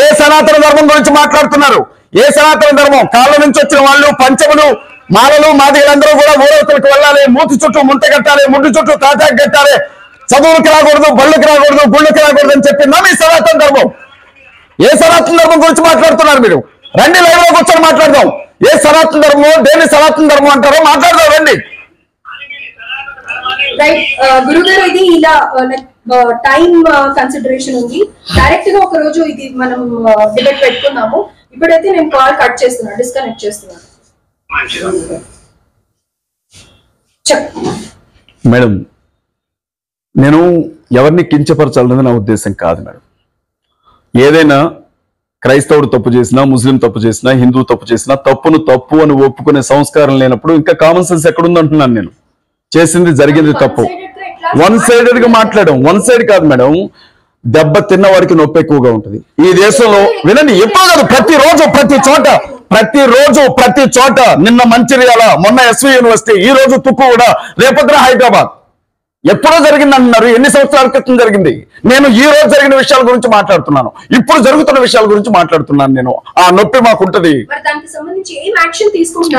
D: ఏ సనాతన ధర్మం గురించి మాట్లాడుతున్నారు? ఏ సనాతన ధర్మం? కాళ్ళ నుంచి వచ్చిన వాళ్ళు పంచములు మాలలు మాదిగలందరూ కూడా ఊరవతలకు వెళ్ళాలి, మూతి చుట్టూ ముంత కట్టాలి, ముడ్డు చుట్టూ తాటాకు కట్టాలి, చదువులకు రాకూడదు, బళ్ళకి రాకూడదు, గుళ్ళకి రాకూడదు అని చెప్పిందా మీ సనాతన ధర్మం? ఏ సనాతన ధర్మం గురించి మాట్లాడుతున్నారు మీరు? రండి, లైవ్ లో కూర్చొని మాట్లాడదాం. ఏ సనాతన ధర్మం, దేని సనాతన ధర్మం అంటారో మాట్లాడదాం, రండి.
C: గురుగారు, ఇది ఇలా టైం కన్సిడరేషన్ ఉంది. డైరెక్ట్ గా ఒక రోజు ఇది మనం డిబేట్ పెట్టుకున్నాము. ఇప్పుడైతే నేను కాల్ కట్ చేస్తున్నాను, డిస్కనెక్ట్ చేస్తున్నాను.
D: మేడం, నేను ఎవరిని కించపరచాలన్నది నా ఉద్దేశం కాదు మేడం. ఏదైనా క్రైస్తవుడు తప్పు చేసినా, ముస్లిం తప్పు చేసినా, హిందూ తప్పు చేసినా తప్పును తప్పు అని ఒప్పుకునే సంస్కారం లేనప్పుడు ఇంకా కామన్ సెన్స్ ఎక్కడుందంటున్నాను నేను. చేసింది జరిగింది తప్పు. వన్ సైడెడ్ గా మాట్లాడడం, వన్ సైడ్ కాదు మేడం. దెబ్బ తిన్న వాడికి నొప్పి ఎక్కువగా ఉంటుంది ఈ దేశంలో. వినండి, ఎప్పుడు కాదు, ప్రతిరోజు ప్రతి చోట. నిన్న మంచిర్యాల, మొన్న ఎస్వి యూనివర్సిటీ, ఈ రోజు తుక్కుగూడ, రేపొద్దున హైదరాబాద్. ఎప్పుడో జరిగింది అంటున్నారు. ఎన్ని సంవత్సరాల క్రితం జరిగింది? నేను ఈ రోజు జరిగిన విషయాల గురించి మాట్లాడుతున్నాను, ఇప్పుడు జరుగుతున్న విషయాల గురించి మాట్లాడుతున్నాను. నేను ఆ నొప్పి మాకుంటది.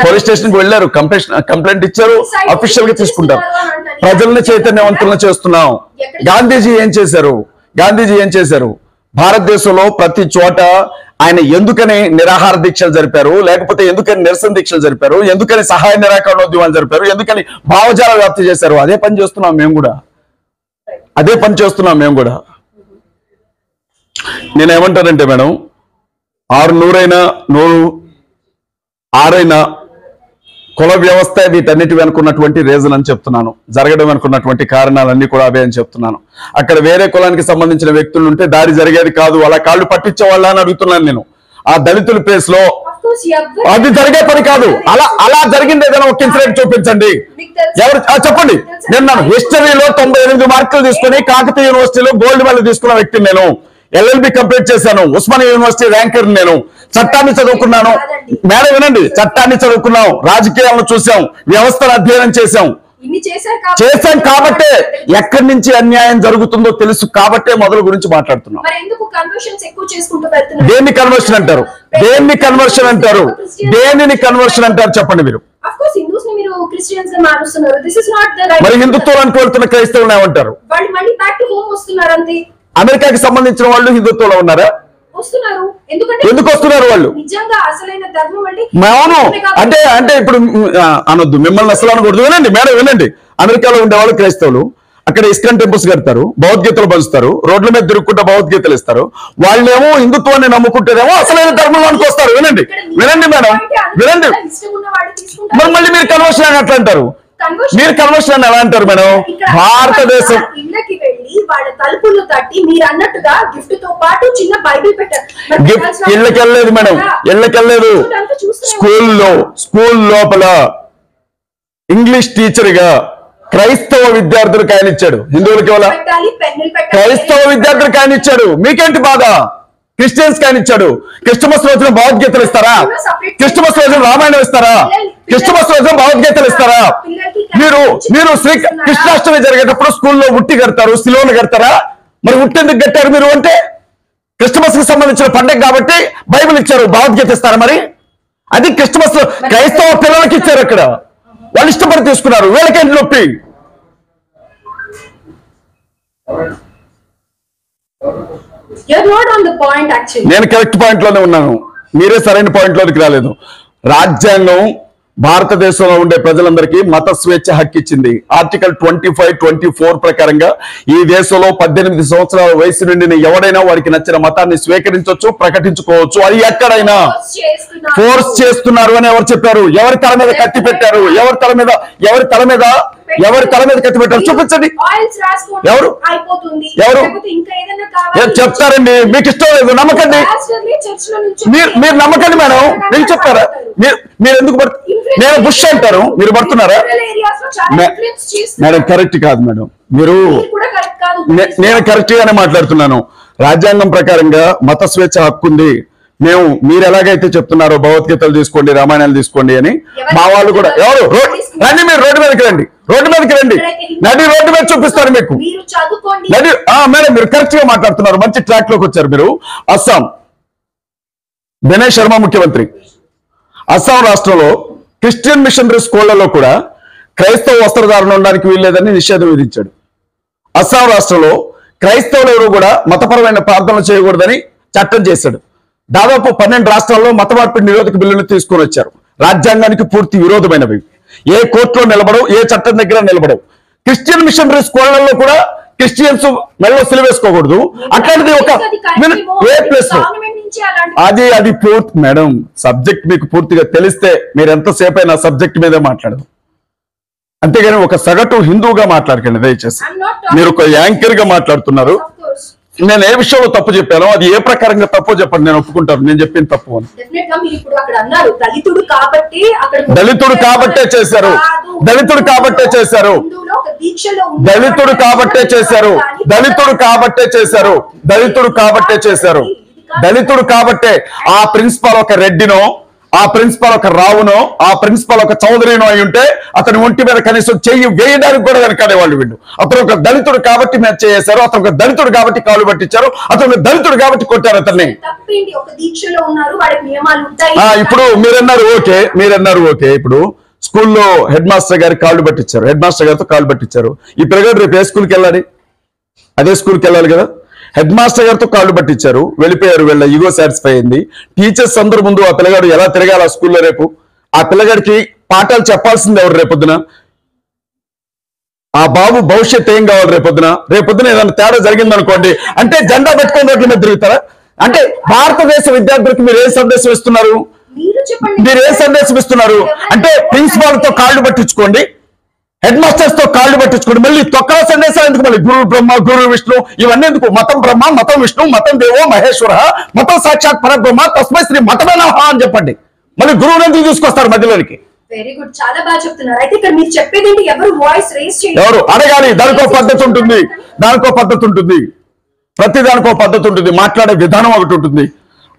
D: పోలీస్ స్టేషన్ కి వెళ్ళారు, కంప్లైంట్ ఇచ్చారు, అఫీషియల్ గా తీసుకుంటారు. ప్రజల్ని చైతన్యవంతులను చేస్తున్నాం. గాంధీజీ ఏం చేశారు? భారతదేశంలో ప్రతి చోట ఆయన ఎందుకని నిరాహార దీక్షలు జరిపారు, లేకపోతే ఎందుకని నిరసన దీక్షలు జరిపారు, ఎందుకని సహాయ నిరాకరణోద్యమాలు జరిపారు, ఎందుకని భావజాల వ్యాప్తి చేశారు? అదే పని చేస్తున్నాం మేము కూడా. నేనేమంటానంటే మేడం, 600 6 కుల వ్యవస్థ వీటన్నిటి వెనుకున్నటువంటి రీజన్ అని చెప్తున్నాను. జరగడం వెనుకున్నటువంటి కారణాలన్నీ కూడా అవే అని చెప్తున్నాను. అక్కడ వేరే కులానికి సంబంధించిన వ్యక్తులు ఉంటే దాడి జరిగేది కాదు, అలా కాళ్ళు పట్టించే వాళ్ళ అని అడుగుతున్నాను నేను. ఆ దళితుల ప్లేస్ లో అది జరిగే పని కాదు. అలా జరిగింది ఏదైనా ఒక ఇన్సిడెంట్ చూపించండి. ఎవరు చెప్పండి. నేను హిస్టరీలో 98 మార్కులు తీసుకుని కాకతీయ యూనివర్సిటీలో గోల్డ్ మెడల్ తీసుకున్న వ్యక్తిని నేను. LLB కంప్లీట్ చేశాను, ఉస్మానియా యూనివర్సిటీ ర్యాంకర్ నేను. చట్టాన్ని చదువుకున్నాను మేడం, వినండి, చట్టాన్ని చదువుకున్నాం, రాజకీయాలను చూసాం, వ్యవస్థను అధ్యయనం చేశాం కాబట్టే ఎక్కడి నుంచి అన్యాయం జరుగుతుందో తెలుసు కాబట్టే మొదలు గురించి మాట్లాడుతున్నాం. దేన్ని కన్వర్షన్ అంటారు చెప్పండి మీరు. మరి హిందుత్వాన్ని కోరుతున్న క్రైస్తవులు ఏమంటారు? అమెరికాకి సంబంధించిన వాళ్ళు హిందుత్వంలో ఉన్నారా? ఎందుకు వస్తున్నారు వాళ్ళు? అవును అంటే ఇప్పుడు అనొద్దు, మిమ్మల్ని అసలు అనకూడదు. వినండి, అమెరికాలో ఉండేవాళ్ళు క్రైస్తవులు, అక్కడ ఇస్కాన్ టెంపుల్స్ కడతారు, భగవద్గీతలు పంచుతారు, రోడ్ల మీద తిరుగుకుంటా భగవద్గీతలు ఇస్తారు. వాళ్ళేమో హిందుత్వాన్ని నమ్ముకుంటేనేమో అసలైన ధర్మంలోనికి వస్తారు. వినండి మేడం, మరి మళ్ళీ మీరు కన్వర్షన్ అని అట్లా అంటారు. మీరు కన్వర్షన్ ఎలా అంటారు మేడం? భారతదేశం
C: వాళ్ళ తలుపులు తట్టి మీరు అన్నట్టుగా గిఫ్ట్ తో పాటు చిన్న బైబిల్ పెట్టారు.
D: ఇళ్ళకెళ్ళలేదు మేడం, ఇళ్ళకెళ్ళలేదు. స్కూల్ లోపల ఇంగ్లీష్ టీచర్ గా క్రైస్తవ విద్యార్థులకు ఆయన ఇచ్చాడు. హిందువులకి క్రైస్తవ విద్యార్థులకు ఆయన ఇచ్చాడు. మీకేంటి బాధ? క్రిస్టియన్స్ కి ఆయన ఇచ్చాడు. క్రిస్టమస్ రోజున భగవద్గీతలు ఇస్తారా? క్రిస్టమస్ రోజున రామాయణం ఇస్తారా? క్రిస్టమస్ రోజున భగవద్గీతలు ఇస్తారా? మీరు కృష్ణాష్టమి జరిగేటప్పుడు స్కూల్లో ఉట్టి కడతారు, శిలువలు కడతారా? మరి ఉట్టి ఎందుకు కట్టారు మీరు అంటే? క్రిస్టమస్ కి సంబంధించిన పండుగ కాబట్టి బైబిల్ ఇచ్చారు, భగవద్గీత ఇస్తారా? మరి అది క్రిస్టమస్ క్రైస్తవ పిల్లలకి ఇచ్చారు. అక్కడ వాళ్ళు ఇష్టపడి తీసుకున్నారు. వీళ్ళకేంటి నొప్పి? నేను కరెక్ట్ పాయింట్ లోనే ఉన్నాను, మీరే సరైన పాయింట్ లోకి రాలేదు. రాజ్యాంగం భారతదేశంలో ఉండే ప్రజలందరికీ మత స్వేచ్ఛ హక్కు ఇచ్చింది. ఆర్టికల్ 25, 24 ప్రకారంగా ఈ దేశంలో 18 సంవత్సరాల వయసు నుండి ఎవడైనా వారికి నచ్చిన మతాన్ని స్వీకరించవచ్చు, ప్రకటించుకోవచ్చు. అది ఎక్కడైనా ఫోర్స్ చేస్తున్నారు అని ఎవరు చెప్పారు? ఎవరి తల మీద కత్తి పెట్టారు? ఎవరి తల మీద కత్తి పెట్టారు? చూపించండి. ఎవరు చెప్తారండి? మీకు ఇష్టం లేదు, నమ్మకండి. మీరు నమ్మకండి మేడం. మీకు చెప్తారా? మీరు ఎందుకు నేను బుష్ అంటారు, మీరు పడుతున్నారా మేడం? కరెక్ట్ కాదు మేడం. నేను కరెక్ట్ గానే మాట్లాడుతున్నాను. రాజ్యాంగం ప్రకారంగా మత స్వేచ్ఛ హక్కు ఉంది. మీరు ఎలాగైతే చెప్తున్నారో భగవద్గీతలు తీసుకోండి, రామాయణాలు తీసుకోండి అని మా వాళ్ళు కూడా. ఎవరు రండి, మీరు రోడ్డు మీదకి రండి, నడి రోడ్డు మీద చూపిస్తారు మీకు. మేడం మీరు కరెక్ట్ గా మాట్లాడుతున్నారు, మంచి ట్రాక్ లోకి వచ్చారు మీరు. అస్సాం వినయ్ శర్మ ముఖ్యమంత్రి. అస్సాం రాష్ట్రంలో క్రిస్టియన్ మిషనరీ స్కూళ్లలో కూడా క్రైస్తవ వస్త్రధారణ ఉండడానికి వీల్లేదని నిషేధం విధించాడు. అస్సాం రాష్ట్రంలో క్రైస్తవులు ఎవరు కూడా మతపరమైన ప్రార్థనలు చేయకూడదని చట్టం చేశాడు. దాదాపు 12 రాష్ట్రాల్లో మత మార్పిడి నిరోధక బిల్లును తీసుకొని వచ్చారు. రాజ్యాంగానికి పూర్తి విరోధమైనవి. ఏ కోర్టులో నిలబడవు, ఏ చట్టం దగ్గర నిలబడవు. క్రిస్టియన్ మిషనరీ స్కూళ్లలో కూడా క్రిస్టియన్స్ మెల్ల సిలువేసుకోకూడదు. అట్లాంటిది ఒక ఏ ప్లేస్ అది పూర్తి మేడం సబ్జెక్ట్ మీకు పూర్తిగా తెలిస్తే మీరు ఎంతసేపు అయినా సబ్జెక్ట్ మీదే మాట్లాడదు. అంతేగాని ఒక సగటు హిందువుగా మాట్లాడకండి దయచేసి. మీరు ఒక యాంకర్ గా మాట్లాడుతున్నారు. నేను ఏ విషయంలో తప్పు చెప్పానో అది ఏ ప్రకారంగా తప్పు చెప్పండి, నేను ఒప్పుకుంటాను నేను చెప్పింది తప్పు అని. దళితుడు కాబట్టే చేశారు, దళితుడు కాబట్టే చేశారు, దళితుడు కాబట్టే చేశారు, దళితుడు కాబట్టే చేశారు, దళితుడు కాబట్టే చేశారు, దళితుడు కాబట్టే. ఆ ప్రిన్సిపాల్ ఒక రెడ్డినో, ఆ ప్రిన్సిపాల్ ఒక రావునో, ఆ ప్రిన్సిపాల్ ఒక చౌదరినో అయి ఉంటే అతని ఒంటి మీద కనీసం చెయ్యి వేయడానికి కూడా వెనకాడే వాళ్ళు వీళ్ళు. అతను ఒక దళితుడు కాబట్టి మ్యాచ్ చేశారు, అతను ఒక దళితుడు కాబట్టి కాలు పట్టించారు, అతను ఒక దళితుడు కాబట్టి కొట్టారు అతన్ని. ఇప్పుడు మీరన్నారు ఓకే ఇప్పుడు స్కూల్లో హెడ్ మాస్టర్ గారికి కాళ్ళు పట్టించారు, హెడ్ మాస్టర్ గారితో కాళ్ళు పట్టించారు. ఈ పిల్లగాడు రేపు ఏ స్కూల్కి వెళ్ళాలి? అదే స్కూల్కి వెళ్ళాలి కదా. హెడ్ మాస్టర్ గారితో కాళ్ళు పట్టించారు, వెళ్ళిపోయారు, వీళ్ళ ఈగో సాటిస్ఫై అయింది. టీచర్స్ అందరి ముందు ఆ పిల్లగాడు ఎలా తిరగాలి ఆ స్కూల్లో రేపు? ఆ పిల్లగాడికి పాఠాలు చెప్పాల్సింది ఎవరు రేపొద్దున? ఆ బాబు భవిష్యత్ ఏం కావాలి రేపొద్దున ఏదైనా తేడా జరిగిందనుకోండి అంటే జెండా పెట్టుకొని రోడ్ల మీద తిరుగుతారా? అంటే భారతదేశ విద్యార్థులకు మీరు ఏ సందేశం ఇస్తున్నారు? మీరు ఏ సందేశం ఇస్తున్నారు అంటే ప్రిన్సిపాల్ తో కాళ్ళు పట్టించుకోండి, హెడ్ మాస్టర్స్ తో కాళ్ళు పట్టించుకోండి, మళ్ళీ తొక్కల సందేశాలు ఎందుకు? మళ్ళీ గురు బ్రహ్మ గురు విష్ణు ఇవన్నీ ఎందుకు? మతం బ్రహ్మ, మతం విష్ణు, మతం దేవో మహేశ్వర, మతం సాక్షాత్ పరబ్రహ్మ తస్మై శ్రీ మతమే నమః అని చెప్పండి. మళ్ళీ గురువుని ఎందుకు తీసుకొస్తారు మధ్యలోనికి?
C: వెరీ గుడ్, చాలా బాగా చెప్తున్నారు. అయితే ఇక్కడ మీరు చెప్పేది ఏంటి? ఎవరు వాయిస్ రేస్ చేయాలి,
D: ఎవరు అడగాలి. దానికో పద్ధతి ఉంటుంది, దానికో పద్ధతి ఉంటుంది, ప్రతి దానికో పద్ధతి ఉంటుంది, మాట్లాడే విధానం ఒకటి ఉంటుంది.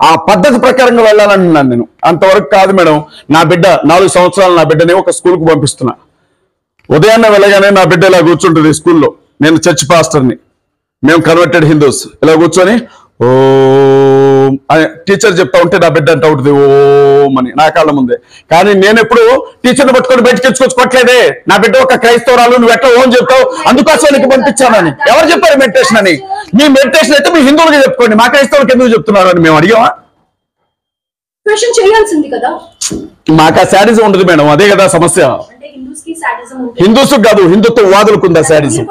D: ఆ పద్ధతి ప్రకారంగా వెళ్ళాలన్నాను నేను. అంతవరకు కాదు మేడం. నా బిడ్డ 4 సంవత్సరాలు నా బిడ్డని ఒక స్కూల్కి పంపిస్తున్నా. ఉదయాన్నే వెళ్ళగానే నా బిడ్డ ఇలా కూర్చుంటుంది స్కూల్లో. నేను చర్చ్ పాస్టర్ని, మేము కన్వర్టెడ్ హిందూస్. ఇలా కూర్చొని ఓం అని టీచర్ చెప్తా ఉంటే నా బిడ్డ అంటూ ఉంటుంది ఓం అని నా కాళ్ళ ముందే. కానీ నేను ఎప్పుడు టీచర్ని పట్టుకొని బయటకు ఎచ్చుకొచ్చుకోవట్లేదే. నా బిడ్డ ఒక క్రైస్తవురాలు, నువ్వు ఎట్లా ఓం చెప్తావు, అందుకోసం నీకు పంపించానని. ఎవరు చెప్పారు మెడిటేషన్ అని? మీ మెడిటేషన్ అయితే మీ హిందువులకి చెప్పుకోండి, మా క్రైస్తవులకి ఎందుకు చెప్తున్నారు అని మేము అడిగామా?
C: చేయాల్సింది కదా.
D: మాకు ఆ శాడిజం ఉండదు మేడం, అదే కదా సమస్య. హిందూస్ కాదు, హిందుత్వ వాదులకు ఉందా శాడిజం?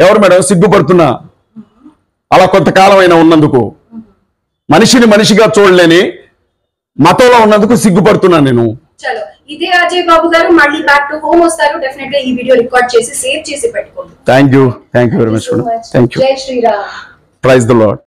D: ఎవరు మేడం సిగ్గుపడుతున్నా? అలా కొంతకాలం అయినా ఉన్నందుకు, మనిషిని మనిషిగా చూడలేని మతంలో ఉన్నందుకు సిగ్గుపడుతున్నా నేను.
C: చలో, ఇదే అజయ్ బాబు గారు మళ్ళీ బ్యాక్ టు హోమ్ వస్తారు. డెఫినెట్ గా ఈ వీడియో రికార్డ్ చేసి సేవ్ చేసి పెట్టుకోండి.
D: Thank you very much. Thank you.
C: జై శ్రీరామ్.
D: Praise the lord.